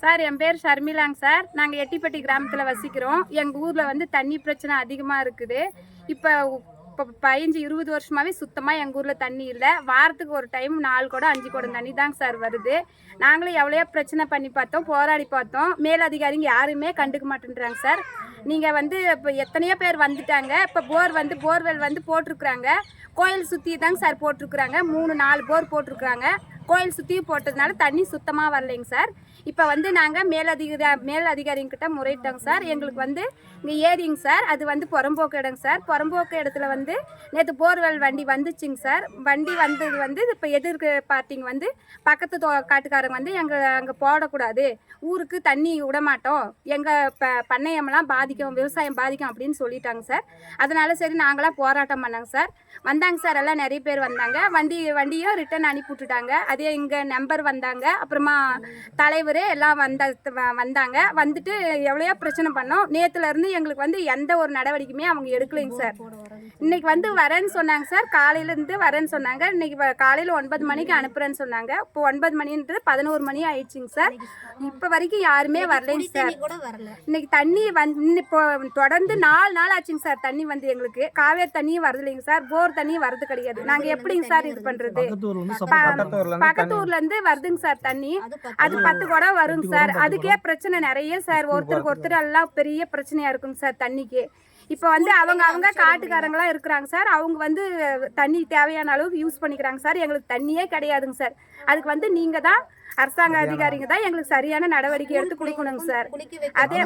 Sir என் பேர் ஷர்மிலாங்க sir. நாங்கள் எட்டிப்பட்டி கிராமத்தில் வசிக்கிறோம். எங்கள் ஊரில் வந்து தண்ணி பிரச்சனை அதிகமாக இருக்குது. இப்போ 15-20 வருஷமாகவே சுத்தமாக எங்கள் ஊரில் தண்ணி இல்லை. வாரத்துக்கு ஒரு டைம் 4 குடம் 5 குடம் தண்ணி தாங்க சார் வருது. நாங்களும் எவ்வளோ பிரச்சனை பண்ணி பார்த்தோம், போராடி பார்த்தோம். மேலதிகாரிங்க யாருமே கண்டுக்க மாட்டேன்றாங்க சார். நீங்கள் வந்து இப்போ எத்தனையோ பேர் வந்துட்டாங்க. இப்போ போர்வெல் வந்து போட்டிருக்குறாங்க. கோயில் சுற்றி தாங்க சார் போட்டிருக்குறாங்க. 3-4 போர் போட்டிருக்குறாங்க. கோயில் சுற்றி போட்டதுனால தண்ணி சுத்தமாக வரலைங்க சார். இப்போ வந்து நாங்கள் மேலதிகாரிங்கிட்ட முறையிட்டோங்க சார். எங்களுக்கு வந்து இங்கே ஏரிங்க சார், அது வந்து புறம்போக்கு இடங்க சார். புறம்போக்கு இடத்துல வந்து நேற்று போர்வெல் வண்டி வந்துச்சுங்க சார். வண்டி வந்தது வந்து இப்போ எதிர்க்கு பார்ட்டிங்க வந்து பக்கத்து காட்டுக்காரங்க வந்து அங்கே போடக்கூடாது, ஊருக்கு தண்ணி விடமாட்டோம், எங்கள் பண்ணையமெல்லாம் பாதிக்கும், விவசாயம் பாதிக்கும் அப்படின்னு சொல்லிட்டாங்க சார். அதனால சரி நாங்களாம் போராட்டம் பண்ணாங்க சார். வந்தாங்க சார், எல்லாம் நிறைய பேர் வந்தாங்க. வண்டியும் ரிட்டன் அனுப்பி விட்டுட்டாங்க. அதே இங்கே நம்பர் வந்தாங்க, அப்புறமா தலைவர் எல்லாம் வந்தாங்க. வந்துட்டு எவ்வளோ பிரச்சனை பண்ணோம். நேற்றுலேருந்து எங்களுக்கு வந்து எந்த ஒரு நடவடிக்கையுமே அவங்க எடுக்கலைங்க சார். இன்னைக்கு வந்து வரேன்னு சொன்னாங்க சார். காலையிலேருந்து வரேன்னு சொன்னாங்க. இன்னைக்கு காலையில் 9 மணிக்கு அனுப்புறேன்னு சொன்னாங்க. இப்போ 9 மணின்றது 11 மணி ஆயிடுச்சுங்க சார். இப்போ வரைக்கும் யாருமே வரலைங்க சார். இன்னைக்கு தண்ணி இப்போ தொடர்ந்து 4 நாள் ஆச்சுங்க சார். தண்ணி வந்து எங்களுக்கு காவேரி தண்ணியும் வருது இல்லைங்க சார், போர் தண்ணியும் வருது கிடையாது. நாங்கள் எப்படிங்க சார் இது பண்ணுறது? பக்கத்து ஊர்ல இருந்து வருதுங்க சார் தண்ணி. அது 10 குடம் வருங்க சார். அதுக்கே பிரச்சனை நிறைய சார். ஒருத்தருக்கு ஒருத்தர் எல்லாம் பெரிய பிரச்சனையா இருக்குங்க சார் தண்ணிக்கு. இப்போ வந்து அவங்க காட்டுக்காரங்களாம் இருக்கிறாங்க சார். அவங்க வந்து தண்ணி தேவையான அளவுக்கு யூஸ் பண்ணிக்கிறாங்க சார். எங்களுக்கு தண்ணியே கிடையாதுங்க சார். அதுக்கு வந்து நீங்கள் தான் அரசாங்க அதிகாரிங்க தான் எங்களுக்கு சரியான நடவடிக்கை எடுத்து கொடுக்கணுங்க சார். அதே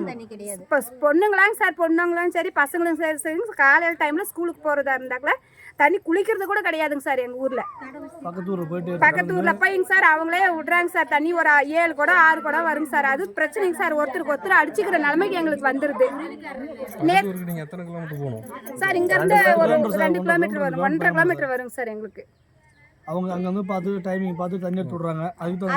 இப்போ பொண்ணுங்களாம் சரி பசங்களும் சரி காலையில் டைமில் ஸ்கூலுக்கு போகிறதா இருந்தாக்கல தண்ணி குளிக்கிறது கூட கிடையாதுங்க சார். எங்கள் ஊரில் பக்கத்து ஊரில் போய்ங்க சார் அவங்களே விட்றாங்க சார். தண்ணி ஒரு 7 குடம் 6 குடம் வருங்க சார். அது பிரச்சனைங்க சார். ஒருத்தருக்கு ஒருத்தர் அடிச்சுக்கிற நிலைமைக்கு எங்களுக்கு வந்துடுது. சார் இங்கேருந்து ஒரு 2 கிலோமீட்டர் வரும், 1.5 கிலோமீட்டர் வருங்க சார் எங்களுக்கு. அவங்க அங்கே வந்து பார்த்து டைமிங் பார்த்து தண்ணி எடுத்து விட்றாங்க. அதுக்கு